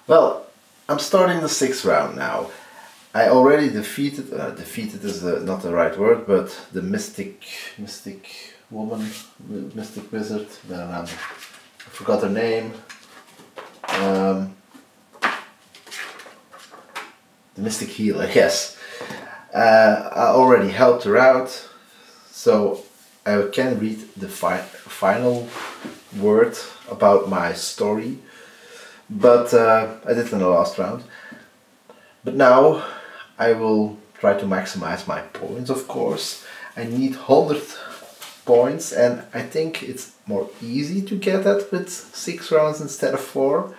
Well, I'm starting the 6th round now. I already defeated, defeated is not the right word, but the mystic woman, mystic wizard, I forgot her name. The mystic healer, yes. I already helped her out, so I can read the final word about my story, but I did in the last round. But now I will try to maximize my points, of course. I need 100 points, and I think it's more easy to get that with 6 rounds instead of 4,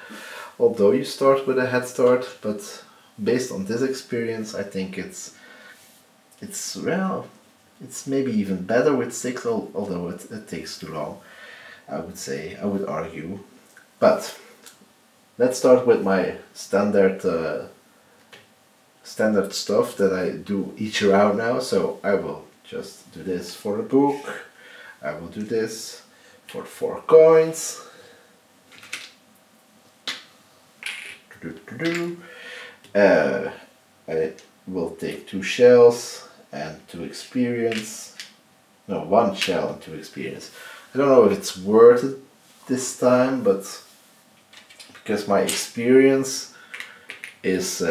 although you start with a head start. But based on this experience, I think it's maybe even better with 6, although it takes too long, I would argue. But let's start with my standard stuff that I do each round now. So I will just do this for the book. I will do this for 4 coins. I will take 2 shells and 2 experience. No, 1 shell and 2 experience. I don't know if it's worth it this time, but because my experience is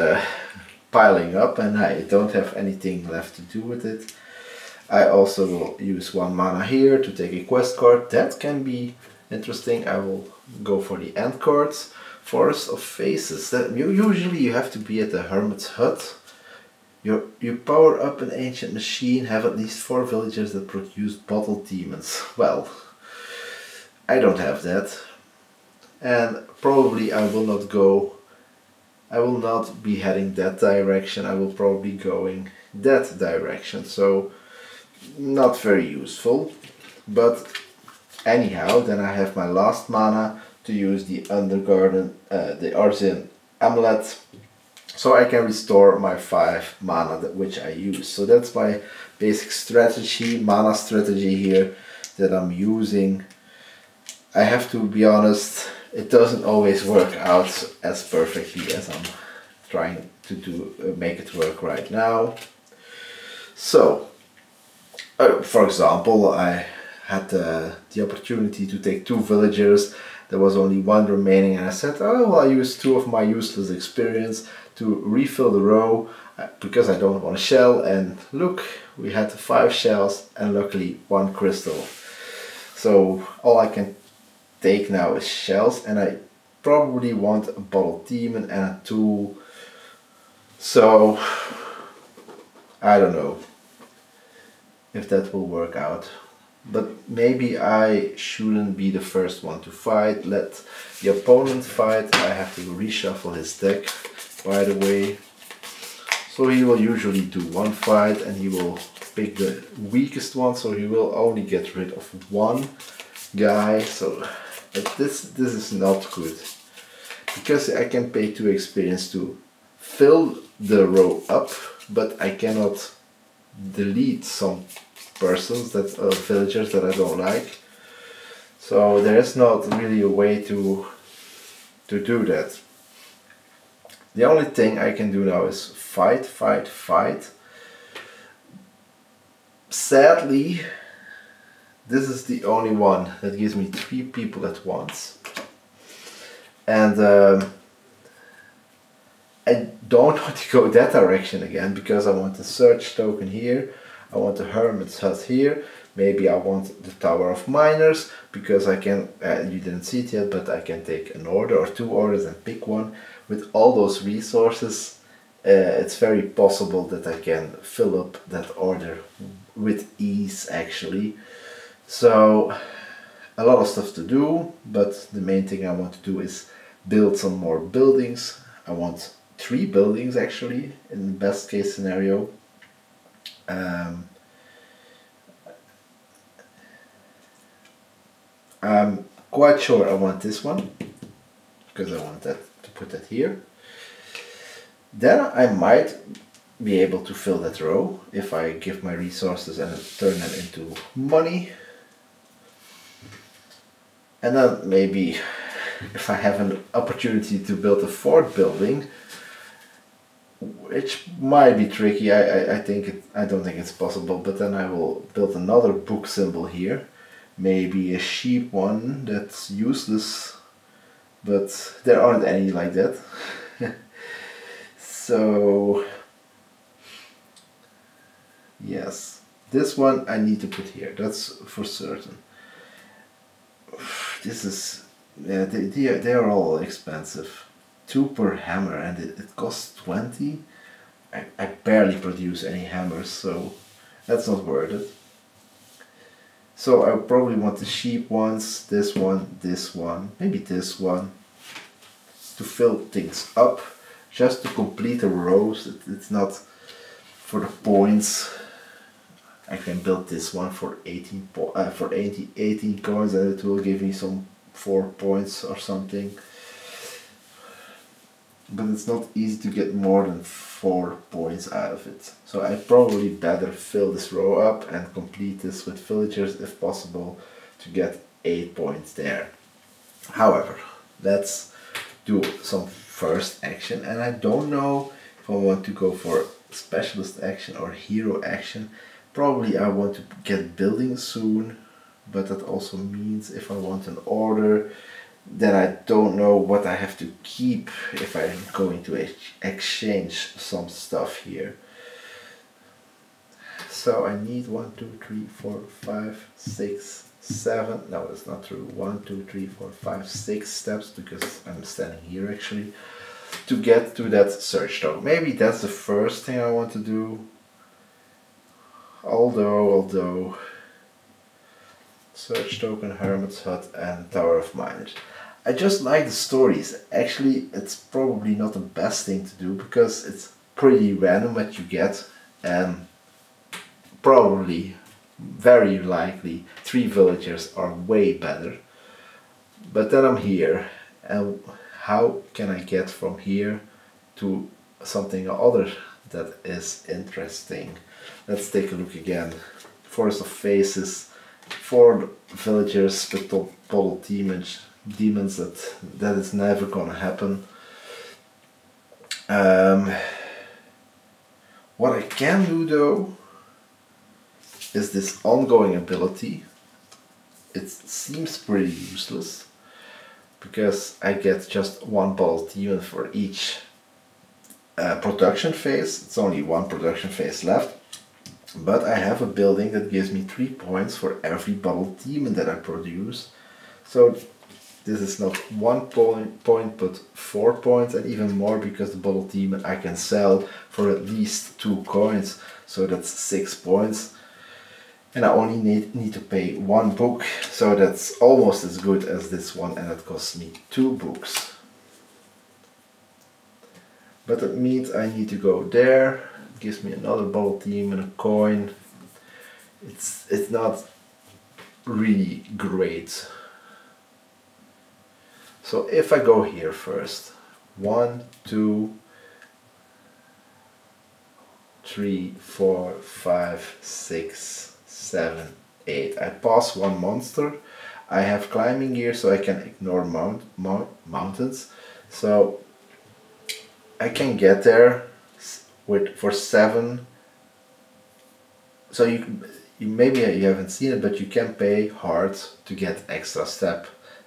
piling up and I don't have anything left to do with it. I also will use 1 mana here to take a quest card. That can be interesting. I will go for the end cards. Forest of Faces. Usually you have to be at the Hermit's Hut. You power up an ancient machine, have at least 4 villagers that produce bottle demons. Well, I don't have that. And probably I will not be heading that direction. I will probably be going that direction. So not very useful. But anyhow, then I have my last mana to use the Undergarden, the Arzian Amulet, so I can restore my 5 mana which I use. So that's my basic strategy, mana strategy here that I'm using. I have to be honest, it doesn't always work out as perfectly as I'm trying to make it work right now. So, for example, I had the opportunity to take 2 villagers. There was only 1 remaining, and I said, oh, well, I'll use 2 of my useless experience to refill the row because I don't want a shell. And look, we had 5 shells and luckily 1 crystal. So all I can take now is shells, and I probably want a bottle demon and a tool. So I don't know if that will work out. But maybe I shouldn't be the first one to fight. Let the opponent fight. I have to reshuffle his deck, by the way. So he will usually do 1 fight and he will pick the weakest one. So he will only get rid of 1 guy. So this is not good. Because I can pay 2 experience to fill the row up, but I cannot delete some persons, villagers that I don't like. So there is not really a way to do that. The only thing I can do now is fight. Sadly, this is the only one that gives me 3 people at once, and I don't want to go that direction again because I want the search token here. I want the Hermit's Hut here. Maybe I want the Tower of Miners because I can, you didn't see it yet, but I can take an order or 2 orders and pick one. With all those resources, it's very possible that I can fill up that order with ease actually. So a lot of stuff to do, but the main thing I want to do is build some more buildings. I want 3 buildings actually in the best case scenario. I'm quite sure I want this one because I want that to put that here. Then I might be able to fill that row if I give my resources and turn them into money. And then maybe if I have an opportunity to build a fourth building, which might be tricky. I don't think it's possible, but then I will build another book symbol here, maybe a sheep one that's useless, but there aren't any like that. So yes, this one I need to put here, that's for certain. This is, yeah, they are all expensive. 2 per hammer, and it costs 20. I barely produce any hammers, so that's not worth it. So I probably want the sheep ones, this one, maybe this one, to fill things up, just to complete the rows. It's not for the points. I can build this one for 18 coins, and it will give me some 4 points or something. But it's not easy to get more than 4 points out of it. So I probably better fill this row up and complete this with villagers if possible to get 8 points there. However, let's do some first action, and I don't know if I want to go for specialist action or hero action. Probably I want to get building soon, but that also means if I want an order, then I don't know what I have to keep if I'm going to exchange some stuff here. So I need 1, 2, 3, 4, 5, 6, 7. No, that's not true. 1, 2, 3, 4, 5, 6 steps, because I'm standing here actually, to get to that search token. Maybe that's the first thing I want to do. Although search token, Hermit's Hut, and Tower of Miners. I just like the stories. Actually, it's probably not the best thing to do because it's pretty random what you get, and probably, very likely, 3 villagers are way better. But then I'm here, and how can I get from here to something other that is interesting? Let's take a look again. Forest of Faces, 4 villagers with bottle demons, that is never gonna happen. What I can do though is this ongoing ability. It seems pretty useless because I get just 1 bottle demon for each production phase. It's only 1 production phase left, but I have a building that gives me 3 points for every bottle demon that I produce. So this is not 1 point but 4 points, and even more because the bottle demon I can sell for at least 2 coins, so that's 6 points. And I only need to pay 1 book, so that's almost as good as this one, and it costs me 2 books. But that means I need to go there. It gives me another bottle demon, a coin. It's not really great. So if I go here first, 1, 2, 3, 4, 5, 6, 7, 8. I pass 1 monster. I have climbing gear so I can ignore mountains. So I can get there for 7. So you maybe you haven't seen it, but you can pay hard to get extra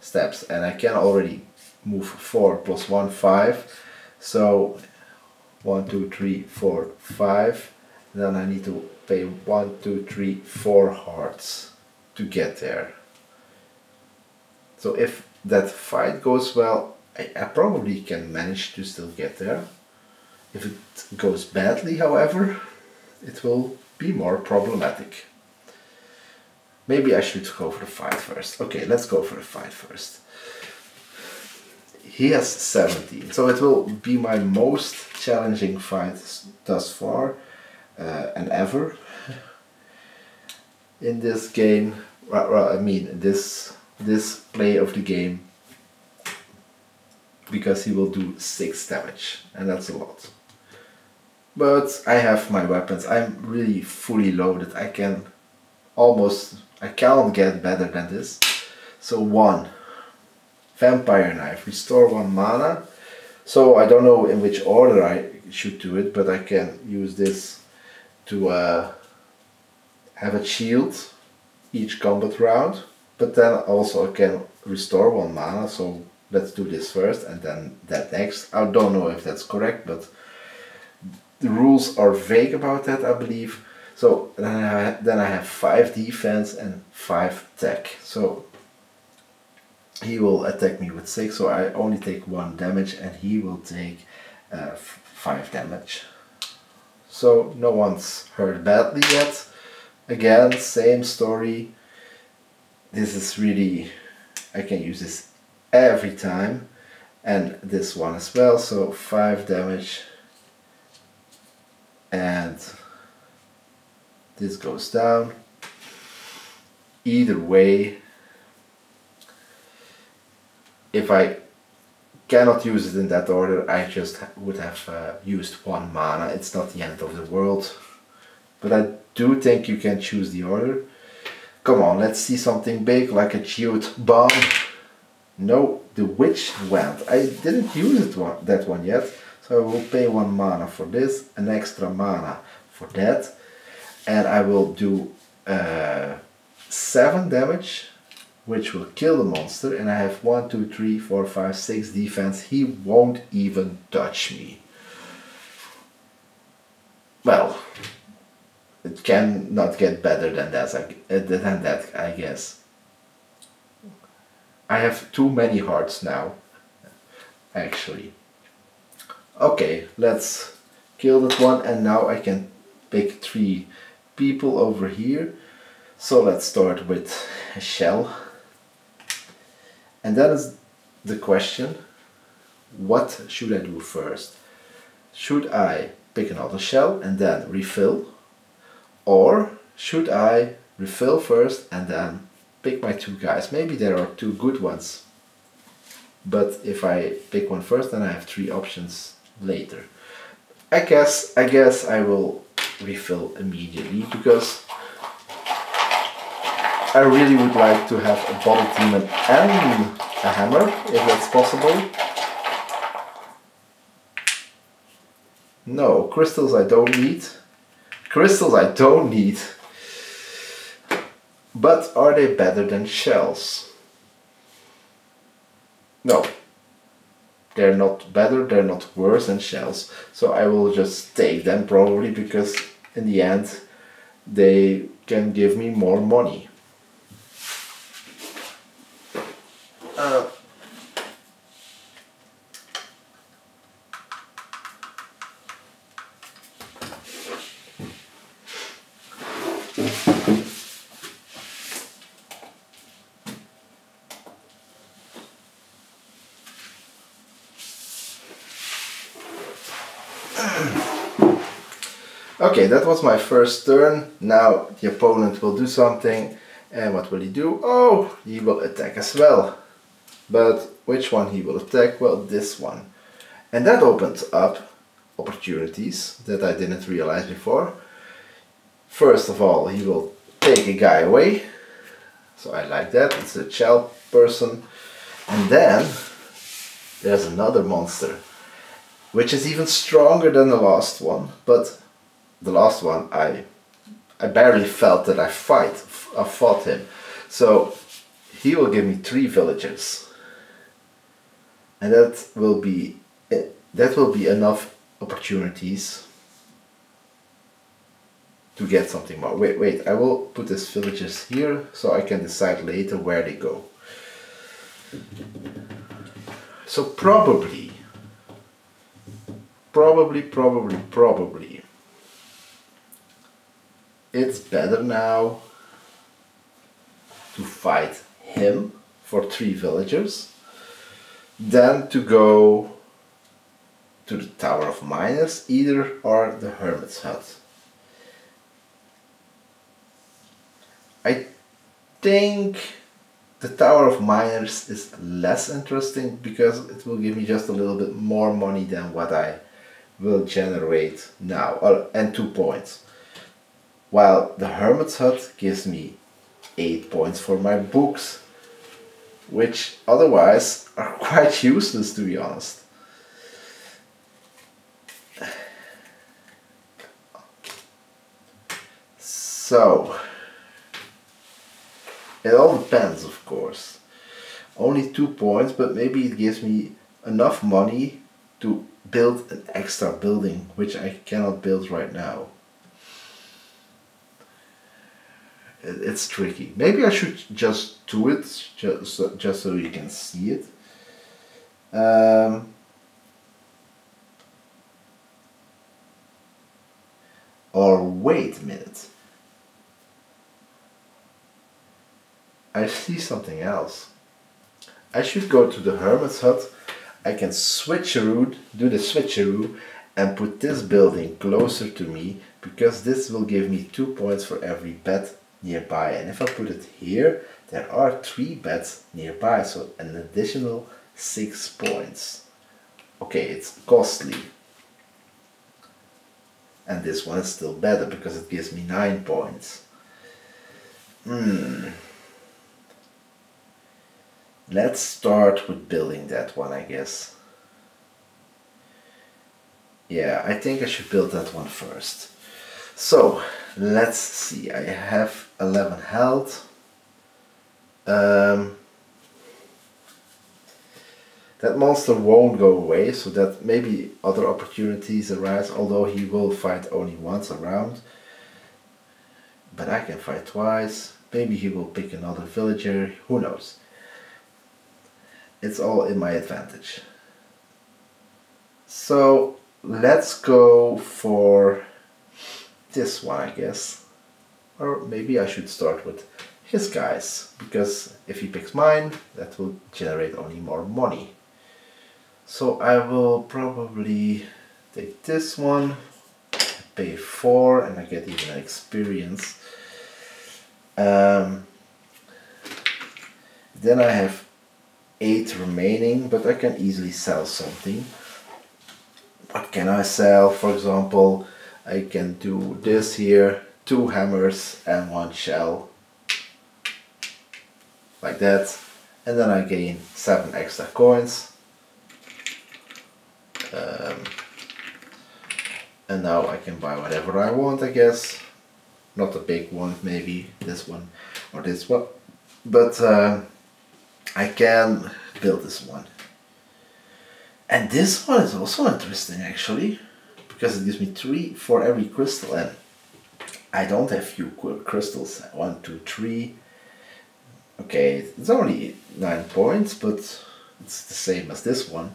steps, and I can already move 4 plus 1, 5. So 1, 2, 3, 4, 5. Then I need to pay 1, 2, 3, 4 hearts to get there. So if that fight goes well, I probably can manage to still get there. If it goes badly, however, it will be more problematic. Maybe I should go for the fight first. Okay, let's go for the fight first. He has 17, so it will be my most challenging fight thus far and ever in this game. Well, I mean this play of the game, because he will do 6 damage, and that's a lot. But I have my weapons. I'm really fully loaded. I can't get better than this. So 1 Vampire Knife, restore 1 mana. So I don't know in which order I should do it, but I can use this to have a shield each combat round. But then also I can restore 1 mana, so let's do this first and then that next. I don't know if that's correct, but the rules are vague about that, I believe. So then I have 5 defense and 5 attack. So he will attack me with 6, so I only take 1 damage and he will take 5 damage. So no one's hurt badly yet. Again, same story. This is really, I can use this every time, and this one as well. So 5 damage, and this goes down. Either way, if I cannot use it in that order, I just would have used 1 mana. It's not the end of the world, but I do think you can choose the order. Come on, let's see something big like a Geode Bomb. No, the Witch Wand. I didn't use that one yet, so I will pay 1 mana for this, an extra mana for that, and I will do 7 damage, which will kill the monster, and I have 1, 2, 3, 4, 5, 6 defense. He won't even touch me. Well, it cannot get better than that, I guess. I have too many hearts now, actually. Okay, let's kill that one, and now I can pick 3 people over here. So let's start with a shell. And that is the question, what should I do first? Should I pick another shell and then refill? Or should I refill first and then pick my 2 guys? Maybe there are 2 good ones, but if I pick one first, then I have 3 options later. I guess I will refill immediately, because I really would like to have a bottle demon and a hammer, if that's possible. No, crystals I don't need. Crystals I don't need. But are they better than shells? No. They're not better, they're not worse than shells. So I will just take them probably, because in the end they can give me more money. Okay, that was my first turn. Now the opponent will do something, and what will he do? Oh, he will attack as well. But which one he will attack? Well, this one. And that opens up opportunities that I didn't realize before. First of all, he will take a guy away. So I like that, it's a shell person. And then there's another monster, which is even stronger than the last one. But the last one, I barely felt that I fought him. So he will give me 3 villagers. And that will be enough opportunities to get something more. Wait, I will put these villagers here so I can decide later where they go. So probably it's better now to fight him for 3 villagers than to go to the Tower of Miners, or the Hermit's Hut. I think the Tower of Miners is less interesting, because it will give me just a little bit more money than what I will generate now, and 2 points. While the Hermit's Hut gives me 8 points for my books. which otherwise are quite useless, to be honest. So, it all depends, of course. Only 2 points, but maybe it gives me enough money to build an extra building, which I cannot build right now. It's tricky. Maybe I should just do it, just so you can see it. Or wait a minute. I see something else. I should go to the hermit's hut. I can switcheroo, do the switcheroo, and put this building closer to me, because this will give me 2 points for every bed nearby. And if I put it here, there are 3 beds nearby, so an additional 6 points. Okay, it's costly. And this one is still better because it gives me 9 points. Let's start with building that one, I guess. Yeah, I think I should build that one first. So, let's see. I have 11 health. That monster won't go away, so that maybe other opportunities arise, although he will fight only once around. But I can fight twice. Maybe he will pick another villager, who knows. It's all in my advantage. So let's go for this one, I guess. Or maybe I should start with his guys, because if he picks mine, that will generate only more money. So I will probably take this one, pay 4, and I get even an experience. Then I have 8 remaining, but I can easily sell something. What can I sell? For example, I can do this here, 2 hammers and 1 shell, like that, and then I gain 7 extra coins. And now I can buy whatever I want, I guess. Not a big one, maybe this one or this one, but I can build this one. And this one is also interesting, actually, because it gives me 3 for every crystal, and I don't have few crystals. 1, 2, 3. Okay, it's only 9 points, but it's the same as this one.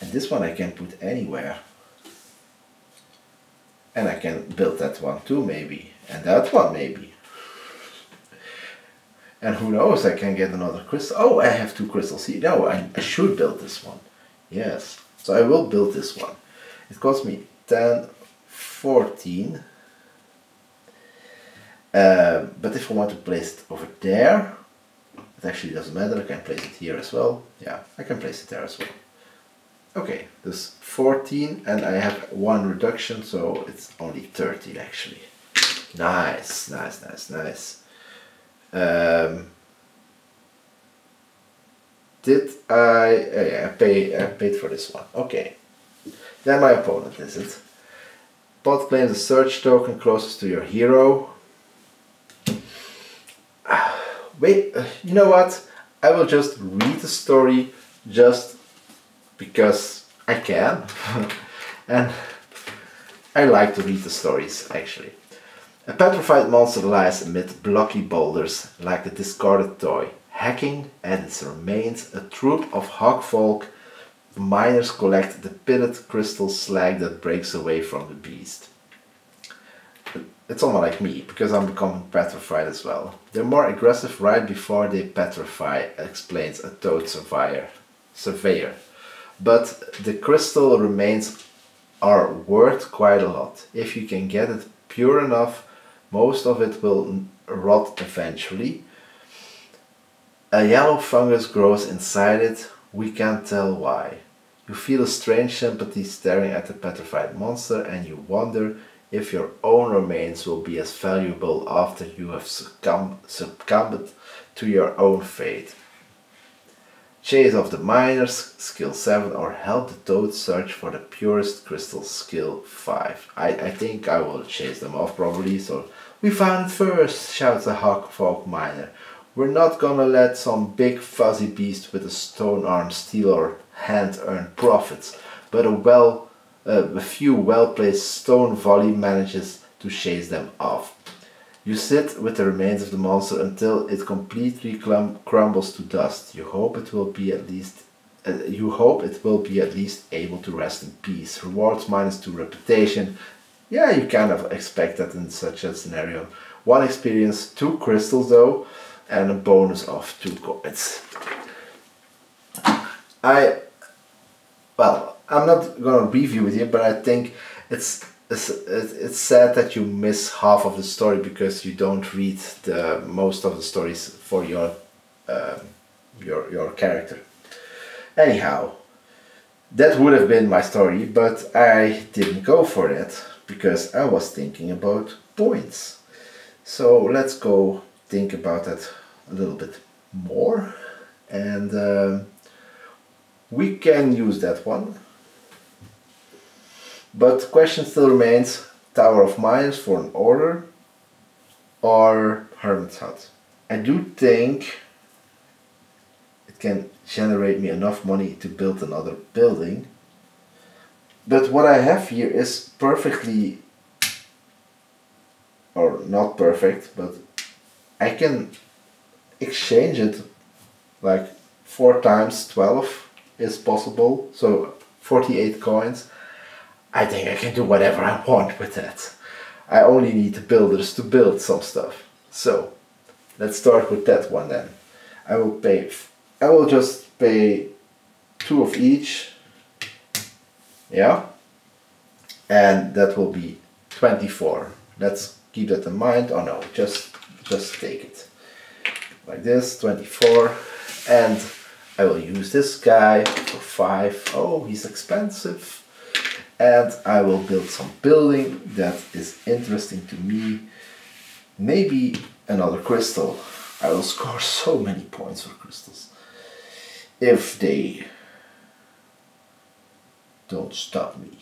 And this one I can put anywhere. And I can build that one too, maybe. And that one, maybe. And who knows, I can get another crystal. Oh, I have 2 crystals here. No, I should build this one. Yes. So I will build this one. It costs me 10, 14. But if I want to place it over there, it actually doesn't matter. I can place it here as well. Yeah, I can place it there as well. Okay, there's 14 and I have 1 reduction, so it's only 13 actually. Nice, nice, nice, nice. Did I... yeah, I paid for this one. Okay. Then my opponent is it. Pot claims a search token closest to your hero. Wait, you know what? I will just read the story just because I can. And I like to read the stories, actually. A petrified monster lies amid blocky boulders like a discarded toy. Hacking at its remains, a troop of hogfolk miners collect the pitted crystal slag that breaks away from the beast. It's almost like me, because I'm becoming petrified as well. They're more aggressive right before they petrify, explains a toad surveyor. But the crystal remains are worth quite a lot. If you can get it pure enough, most of it will rot eventually. A yellow fungus grows inside it, we can't tell why. You feel a strange sympathy staring at the petrified monster, and you wonder if your own remains will be as valuable after you have succumbed to your own fate. Chase off the miners, skill 7, or help the toad search for the purest crystals, skill 5. I think I will chase them off probably, so we found it first, shouts the hawk miner. We're not gonna let some big fuzzy beast with a stone arm steal our hand-earned profits, but a few well-placed stone volley manages to chase them off. You sit with the remains of the monster until it completely crumbles to dust. You hope it will be at least able to rest in peace. Rewards -2 reputation. Yeah, you kind of expect that in such a scenario. 1 experience, 2 crystals though, and a bonus of 2 coins. I'm not gonna review it here, but I think it's sad that you miss half of the story because you don't read most of the stories for your character. Anyhow, that would have been my story, but I didn't go for that because I was thinking about points. So let's go think about that a little bit more, and we can use that one. But the question still remains, Tower of Mines for an order or Hermit's Hut. I do think it can generate me enough money to build another building. But what I have here is perfectly, or not perfect, but I can exchange it like 4 times 12 is possible, so 48 coins. I think I can do whatever I want with that. I only need the builders to build some stuff. So let's start with that one then. I will just pay 2 of each. Yeah. And that will be 24. Let's keep that in mind. Oh no, just take it. Like this, 24. And I will use this guy for 5. Oh, he's expensive. And I will build some building that is interesting to me. Maybe another crystal. I will score so many points for crystals. If they don't stop me.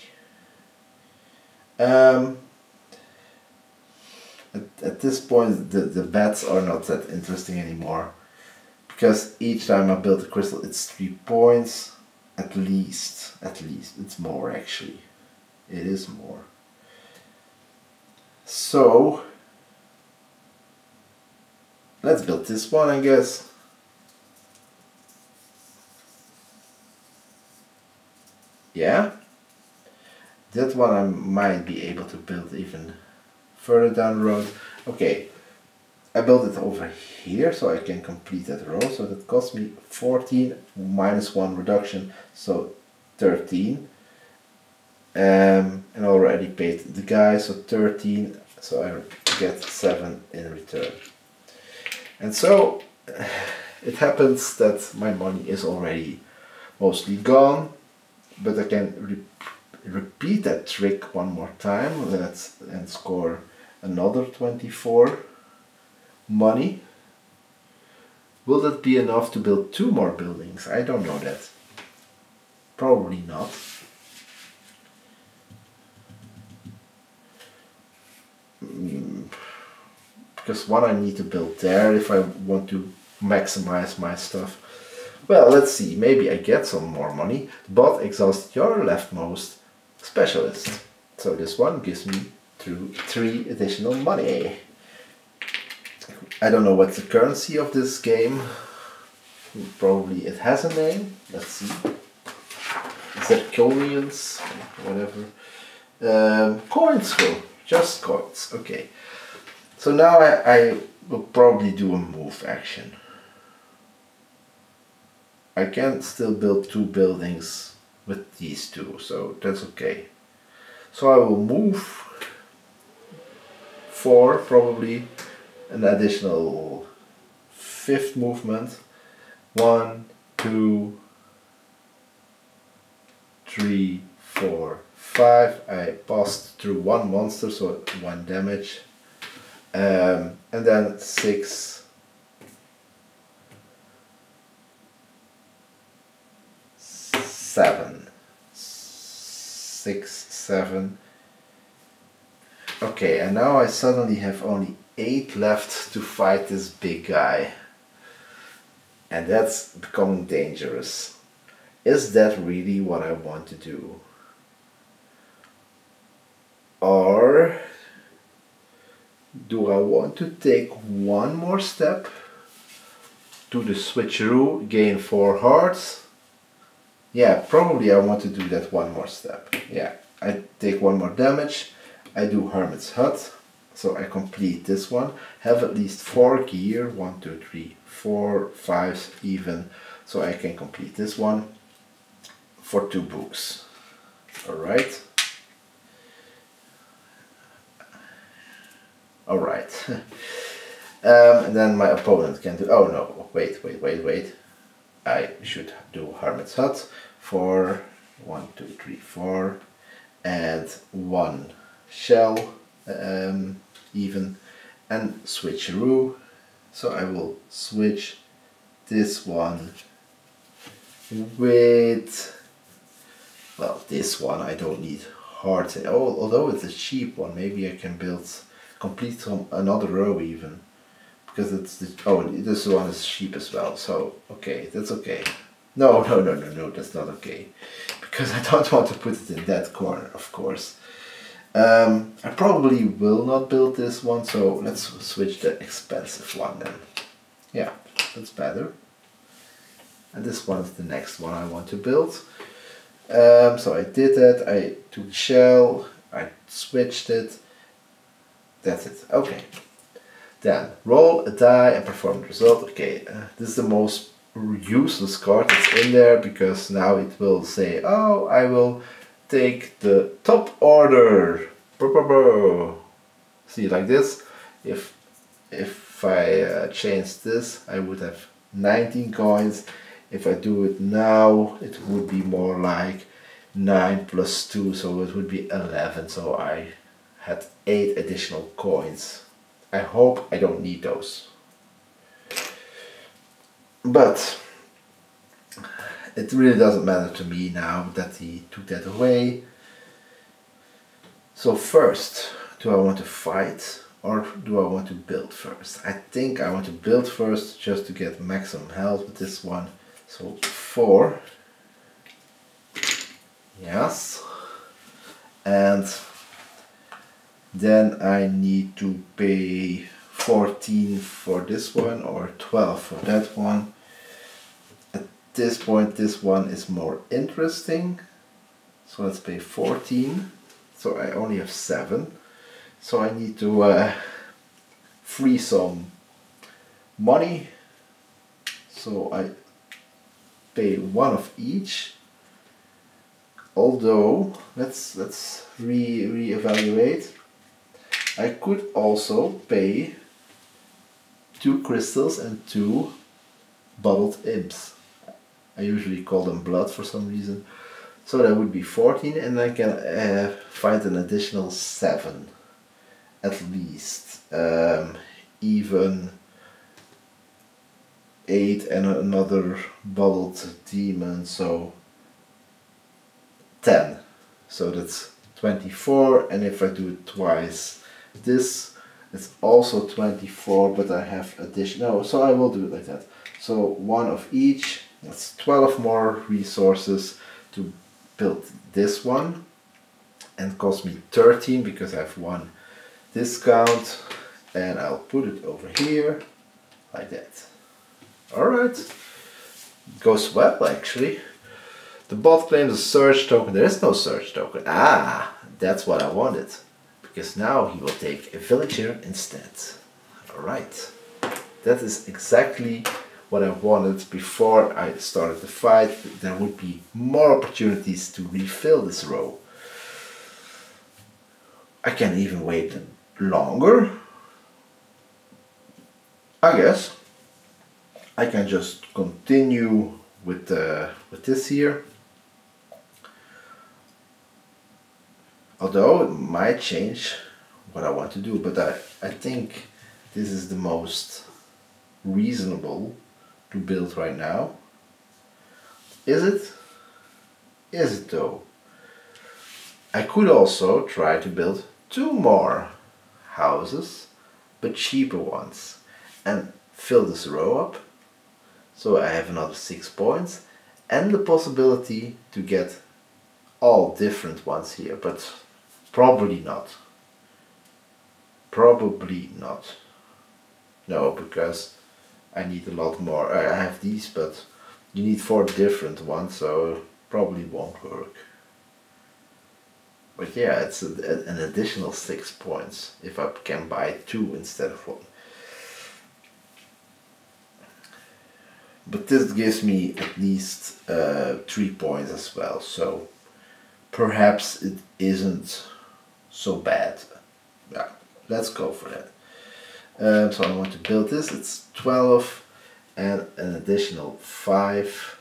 At this point the bets are not that interesting anymore. Because each time I build a crystal it's 3 points. At least, it's more actually. It is more. So, let's build this one, I guess. Yeah. That one I might be able to build even further down the road. Okay. I built it over here so I can complete that row, so that cost me 14 -1 reduction, so 13. And I already paid the guy, so 13, so I get 7 in return. And so it happens that my money is already mostly gone, but I can repeat that trick one more time and score another 24 money. Will that be enough to build 2 more buildings? I don't know that. Probably not. Because one I need to build there if I want to maximize my stuff. Well, let's see. Maybe I get some more money, but exhaust your leftmost specialist. So this one gives me 3 additional money. I don't know what's the currency of this game. Probably it has a name. Let's see. Is that coins? Whatever. Coins, just coins. Okay. So now I will probably do a move action. I can still build 2 buildings with these 2, so that's okay. So I will move 4 probably. An additional 5th movement. 1, 2, 3, 4, 5. I passed through 1 monster, so 1 damage. And then 6, 6, 7. Okay, and now I suddenly have only 8 left to fight this big guy. And that's becoming dangerous. Is that really what I want to do? Or do I want to take one more step, do the switcheroo, gain 4 hearts? Yeah, probably I want to do that one more step. Yeah, I take 1 more damage, I do Hermit's Hut, so I complete this one, have at least 4 gear, 1, 2, 3, 4, 5 even, so I can complete this one for 2 books. Alright. Alright. And then my opponent can do, oh no, wait. I should do Hermit's Hut for 1, 2, 3, 4 and 1 shell even, and switcheroo. So I will switch this one with, well, this one I don't need hearts. Although it's a cheap one, maybe I can complete another row even. Because it's this one is cheap as well, so okay, that's okay. No, that's not okay. Because I don't want to put it in that corner, of course. I probably will not build this one, so let's switch the expensive one then. Yeah, that's better. And this one is the next one I want to build. So I did that, I took the shell, I switched it. That's it, okay. Then roll a die and perform the result. Okay, this is the most useless card that's in there, because now it will say, oh, I will take the top order. See, like this. If I change this, I would have 19 coins. If I do it now, it would be more like 9 plus 2, so it would be 11. So I had 8 additional coins. I hope I don't need those. But it really doesn't matter to me now that he took that away. So first, do I want to fight or do I want to build first? I think I want to build first just to get maximum health with this one. So 4. Yes. And then I need to pay 14 for this one or 12 for that one. At this point this one is more interesting. So let's pay 14. So I only have 7. So I need to free some money. So I pay 1 of each. Although let's re-evaluate. I could also pay 2 crystals and 2 bubbled imps. I usually call them blood for some reason. So that would be 14, and I can find an additional 7 at least. Even 8 and another bubbled demon, so 10. So that's 24, and if I do it twice, this is also 24, but I have additional, so I will do it like that. So 1 of each, that's 12 more resources to build this one, and cost me 13 because I have 1 discount, and I'll put it over here like that. Alright, goes well actually. The bot claims a search token. There is no search token. Ah, that's what I wanted. Because now he will take a villager instead. Alright. That is exactly what I wanted before I started the fight. There would be more opportunities to refill this row. I can even wait longer. I guess. I can just continue with this here. Although it might change what I want to do, but I think this is the most reasonable to build right now. Is it? Is it though? I could also try to build 2 more houses, but cheaper ones, and fill this row up. So I have another 6 points and the possibility to get all different ones here, but probably not. Probably not. No, because I need a lot more. I have these, but you need 4 different ones, so probably won't work. But yeah, it's an additional 6 points if I can buy 2 instead of 1. But this gives me at least 3 points as well, so perhaps it isn't so bad. Yeah, let's go for that. So I want to build this. It's 12 and an additional 5.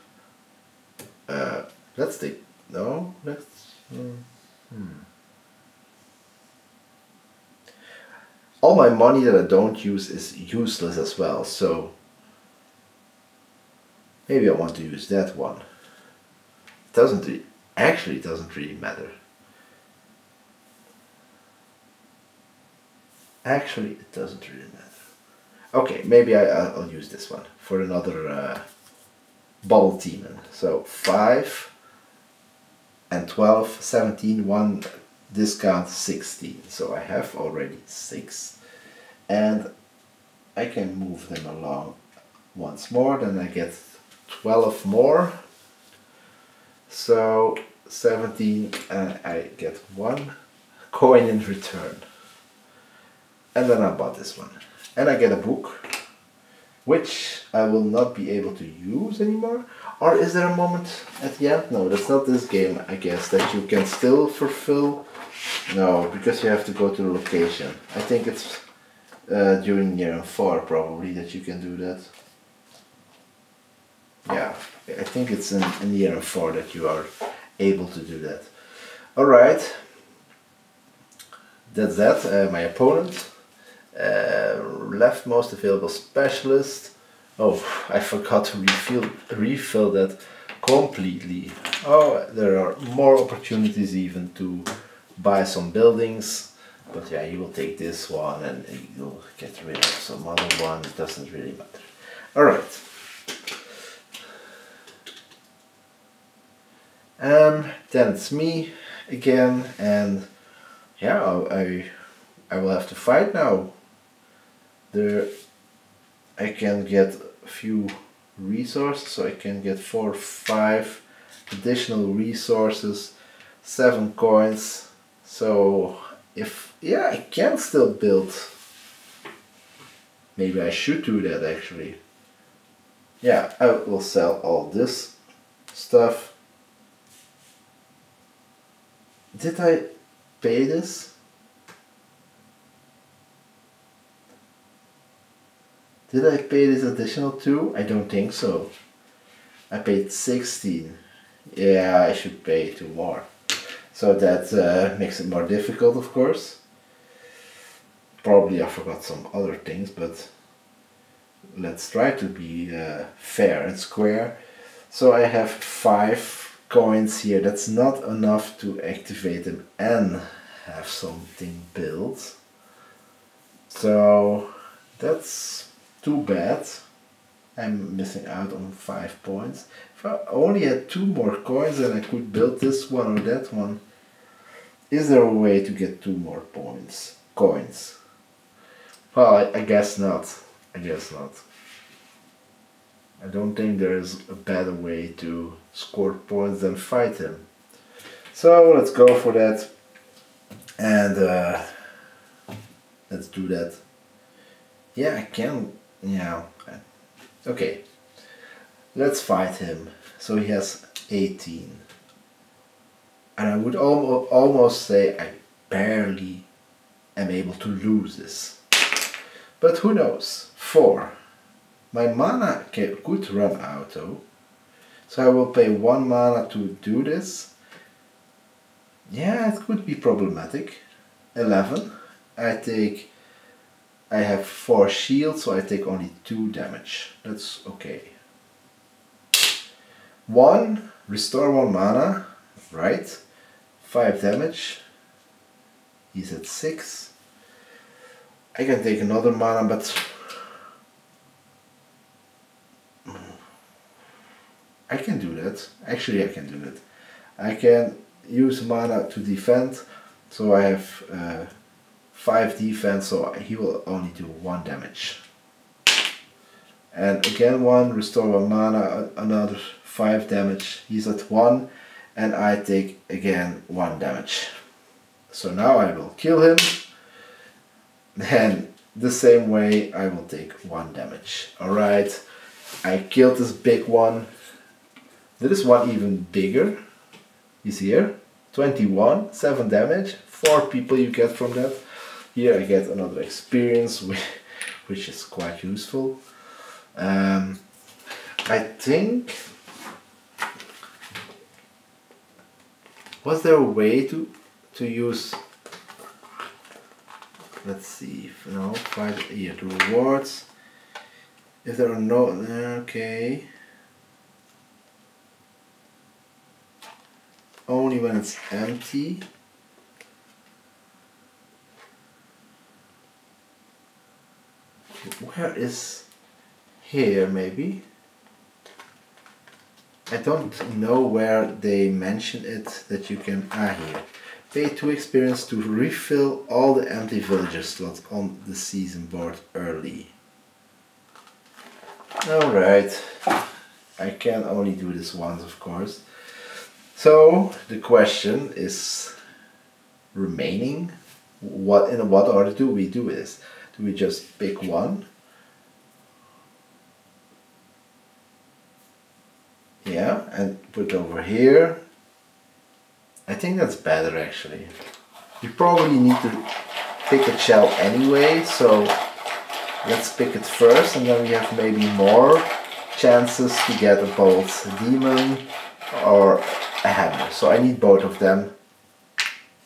Let's take, no, let's, all my money that I don't use is useless as well, so maybe I want to use that one. Actually it doesn't really matter. Actually it doesn't really matter. Okay, maybe I'll use this one for another bubble teaming. So 5 and 12, 17, 1 discount 16. So I have already 6. And I can move them along once more, then I get 12 more. So 17 and I get 1 coin in return. And then I bought this one. And I get a book, which I will not be able to use anymore. Or is there a moment at the end? No, that's not this game, I guess, that you can still fulfill. No, because you have to go to the location. I think it's during year 4 probably that you can do that. Yeah, I think it's in year 4 that you are able to do that. Alright, that's that. My opponent. Leftmost available specialist. Oh, I forgot to refill that completely. Oh, there are more opportunities even to buy some buildings. But yeah, you will take this one and you'll get rid of some other one. It doesn't really matter. Alright. Then it's me again, and yeah, I will have to fight now. I can get a few resources, so I can get 4 or 5 additional resources, 7 coins. So I can still build. Maybe I should do that actually. Yeah, I will sell all this stuff. Did I pay this? Did I pay this additional 2? I don't think so. I paid 16. Yeah, I should pay 2 more. So that makes it more difficult, of course. Probably I forgot some other things, but let's try to be fair and square. So I have 5 coins here. That's not enough to activate them and have something built. So that's too bad. I'm missing out on 5 points. If I only had 2 more coins, then I could build this one or that one. Is there a way to get 2 more coins? Well, I guess not. I guess not. I don't think there's a better way to score points than fight him. So let's go for that. And let's do that. Yeah, I can. Yeah. Okay. Let's fight him. So he has 18. And I would almost say I barely am able to lose this. But who knows? 4. My mana could run out though. So I will pay 1 mana to do this. Yeah, it could be problematic. 11. I have 4 shields, so I take only 2 damage. That's okay. 1, restore 1 mana, right? 5 damage. He's at 6. I can take another mana, but I can do that. Actually, I can do that. I can use mana to defend, so I have 5 defense, so he will only do 1 damage. And again 1, restore 1 mana, another 5 damage. He's at 1, and I take again 1 damage. So now I will kill him, and the same way I will take 1 damage. Alright, I killed this big one. This one even bigger. He's here. 21, 7 damage. 4 people you get from that. Here I get another experience, which is quite useful. I think... Was there a way to use... Let's see, no, find here, the rewards. If there are no... Okay. Only when it's empty. Where is... Here maybe? I don't know where they mention it that you can... here. Pay 2 experience to refill all the empty villager slots on the season board early. Alright. I can only do this once, of course. So the question is remaining. In what order do we do this? Do we just pick one? Yeah, and put over here. I think that's better actually. You probably need to pick a shell anyway, so let's pick it first, and then we have maybe more chances to get a bolt demon or a hammer. So I need both of them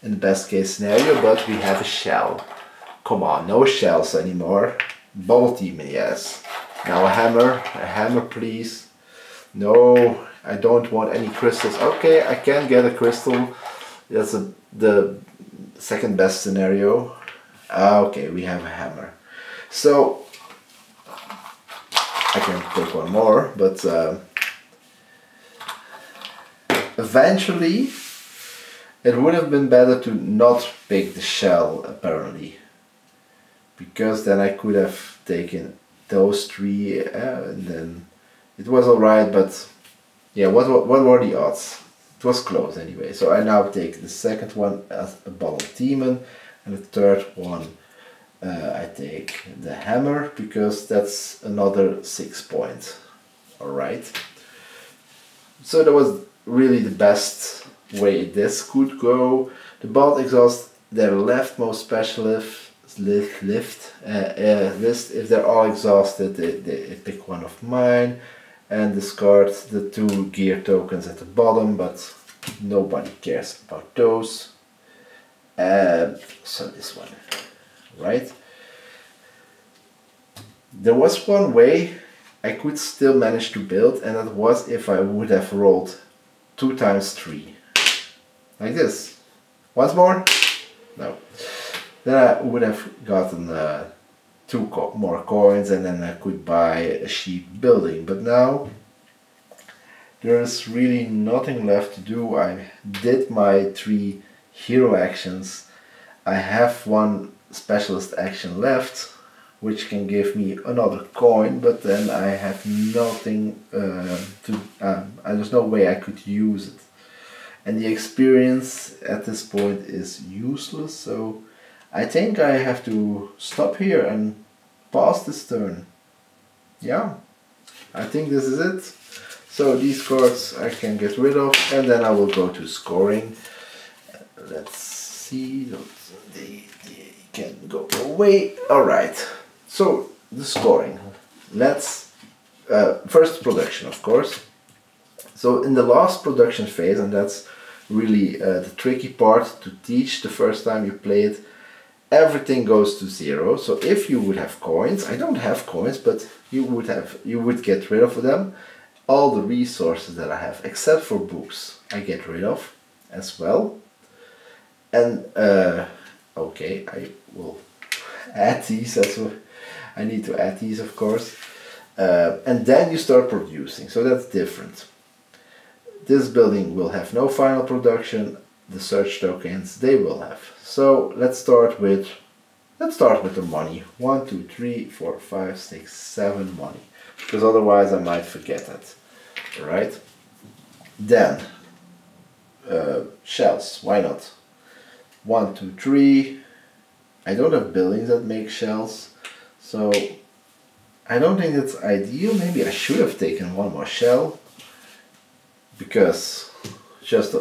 in the best case scenario, but we have a shell. Come on, no shells anymore. Bolt demon, yes. Now a hammer please. No, I don't want any crystals. Okay, I can get a crystal. That's the second best scenario. Okay, we have a hammer. So, I can take one more, but eventually it would have been better to not pick the shell, apparently. Because then I could have taken those 3 and then it was alright, but yeah, what were the odds? It was close anyway. So I now take the second one as a bottle demon, and the third one I take the hammer, because that's another 6 points. Alright. So that was really the best way this could go. The bolt exhaust their leftmost specialist list. If they're all exhausted, they pick one of mine and discard the 2 gear tokens at the bottom, but nobody cares about those. So this one, right? There was one way I could still manage to build, and that was if I would have rolled 2 times 3. Like this. Once more? No. Then I would have gotten 2 more coins, and then I could buy a cheap building. But now there's really nothing left to do. I did my 3 hero actions. I have 1 specialist action left, which can give me another coin, but then I have nothing there's no way I could use it. And the experience at this point is useless, so I think I have to stop here and pause this turn. Yeah, I think this is it. So these cards I can get rid of, and then I will go to scoring. Let's see, they can go away. Alright, so the scoring. Let's first production, of course. So in the last production phase, and that's really the tricky part to teach the first time you play it, everything goes to 0. So if you would have coins, I don't have coins, but you would get rid of them. All the resources that I have, except for books, I get rid of as well. And okay, I will add these. That's what I need to add these, of course. And then you start producing, so that's different. This building will have no final production. The search tokens they will have. So let's start with the money. 1, 2, 3, 4, 5, 6, 7 money, because otherwise I might forget it. All right. Then shells. Why not? 1, 2, 3. I don't have buildings that make shells, so I don't think that's ideal. Maybe I should have taken one more shell, because just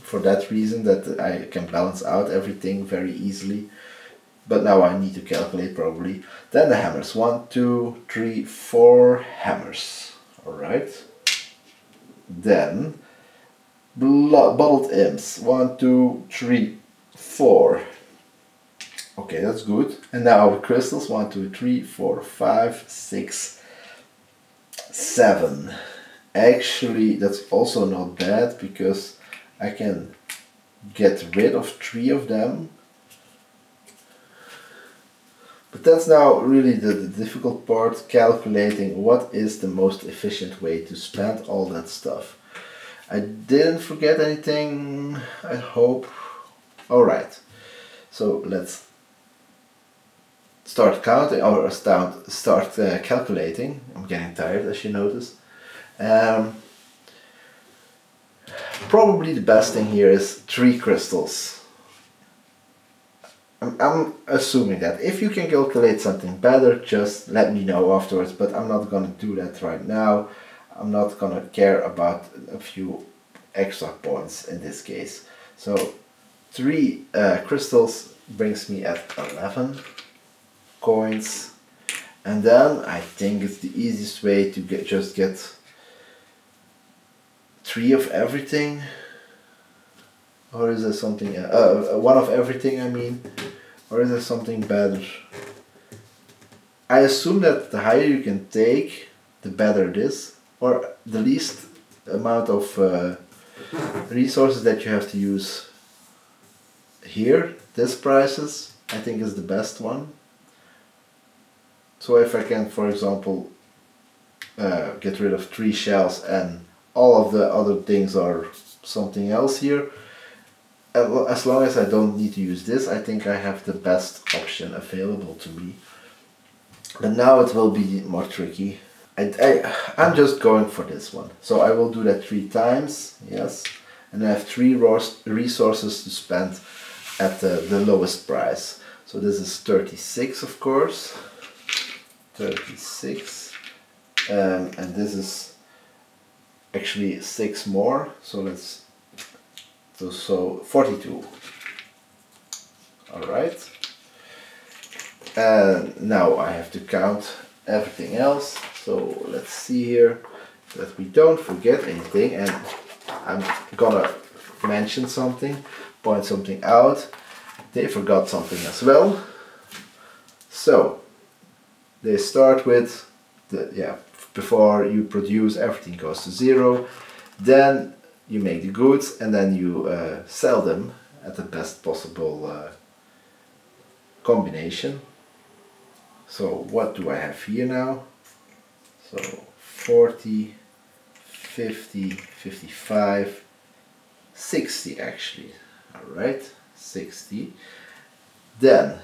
for that reason, that I can balance out everything very easily. But now I need to calculate probably. Then the hammers. 1, 2, 3, 4 hammers. Alright. Then bottled imps. 1, 2, 3, 4. Okay, that's good. And now our crystals. 1, 2, 3, 4, 5, 6, 7. Actually, that's also not bad, because I can get rid of 3 of them. But that's now really the difficult part, calculating what is the most efficient way to spend all that stuff. I didn't forget anything, I hope. Alright, so let's start counting, or start calculating. I'm getting tired, as you notice. Probably the best thing here is 3 crystals. I'm assuming that. If you can calculate something better, just let me know afterwards, but I'm not gonna do that right now. I'm not gonna care about a few extra points in this case. So 3 crystals brings me at 11 coins, and then I think it's the easiest way to just get 3 of everything. Or is there something, 1 of everything I mean, or is there something better? I assume that the higher you can take, the better it is, or the least amount of resources that you have to use here. This prices, I think, is the best one. So if I can, for example, get rid of 3 shells and all of the other things are something else here, as long as I don't need to use this, I think I have the best option available to me. But now it will be more tricky. I'm just going for this one. So I will do that 3 times, yes. And I have 3 resources to spend at the lowest price. So this is 36, of course. 36. And this is actually 6 more. So let's... So 42. Alright. And now I have to count everything else. So let's see here that we don't forget anything. And I'm gonna mention something, point something out. They forgot something as well. So they start with before you produce, everything goes to 0. Then you make the goods, and then you sell them at the best possible combination. So what do I have here now? So 40, 50, 55, 60 actually. Alright, 60. Then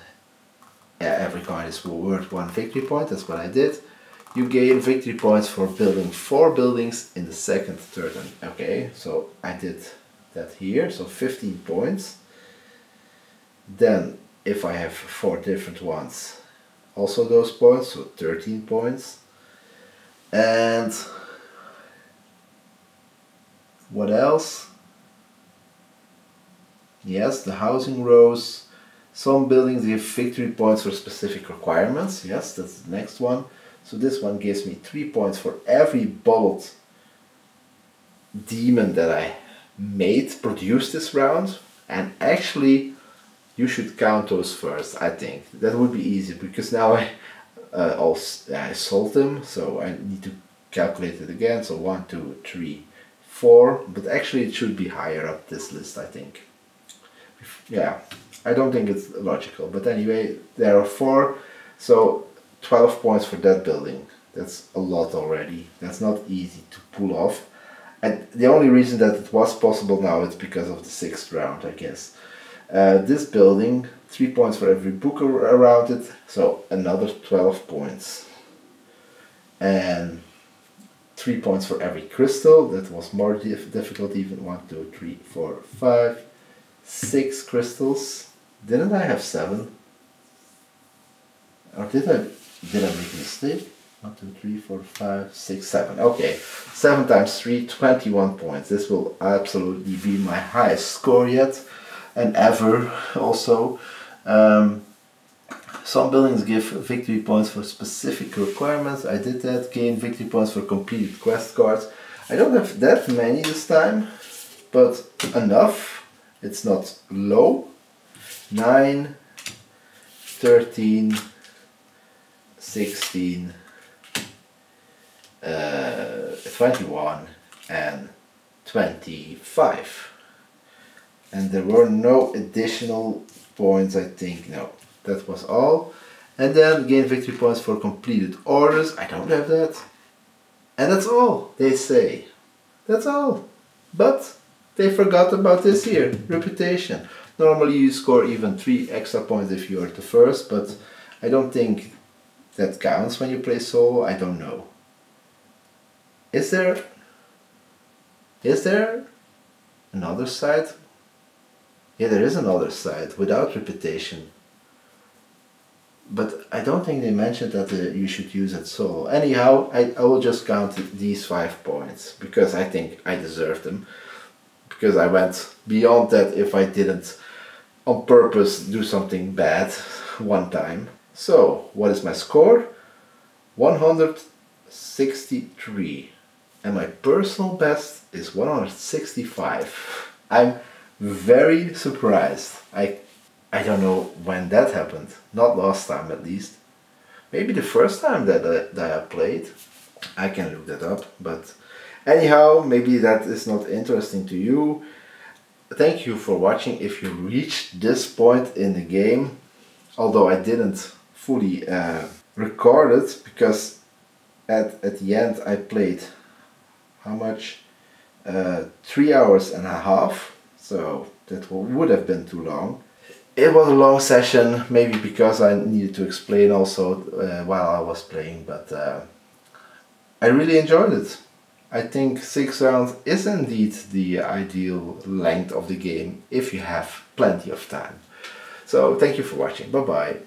every coin is worth 1 victory point, that's what I did. You gain victory points for building 4 buildings in the second turn. Okay, so I did that here, so 15 points. Then if I have 4 different ones, also those points, so 13 points. And what else? Yes, the housing rows. Some buildings give victory points for specific requirements. Yes, that's the next one. So this one gives me 3 points for every bottled demon that I produced this round. And actually, you should count those first, I think. That would be easier, because now I sold them, so I need to calculate it again. So 1, 2, 3, 4. But actually it should be higher up this list, I think. Yeah, I don't think it's logical, but anyway, there are 4, so 12 points for that building. That's a lot already. That's not easy to pull off. And the only reason that it was possible now is because of the 6th round, I guess. This building, 3 points for every book around it, so another 12 points. And 3 points for every crystal, that was more difficult even. 1, 2, 3, 4, 5, 6 crystals. Didn't I have 7? Or did I make a mistake? 1, 2, 3, 4, 5, 6, 7. Okay, 7 times 3, 21 points. This will absolutely be my highest score yet, and ever also. Some buildings give victory points for specific requirements. I did that. Gain victory points for completed quest cards. I don't have that many this time, but enough. It's not low. 9, 13, 16, 21 and 25. And there were no additional points, I think. No, that was all. And then gain victory points for completed orders. I don't have that. And that's all, they say. That's all. But they forgot about this here, reputation. Normally you score even 3 extra points if you are the first, but I don't think that counts when you play solo. I don't know. Is there another side? Yeah, there is another side without reputation. But I don't think they mentioned that you should use it solo. Anyhow, I will just count these 5 points because I think I deserve them. Because I went beyond that if I didn't on purpose do something bad one time. So, what is my score? 163. And my personal best is 165. I'm very surprised. I don't know when that happened. Not last time at least. Maybe the first time that I played. I can look that up. But anyhow, maybe that is not interesting to you. Thank you for watching if you reached this point in the game. Although I didn't fully record it because at the end I played how much? 3 hours and a half. So that would have been too long. It was a long session, maybe because I needed to explain also while I was playing, but I really enjoyed it. I think 6 rounds is indeed the ideal length of the game if you have plenty of time. So thank you for watching, bye bye.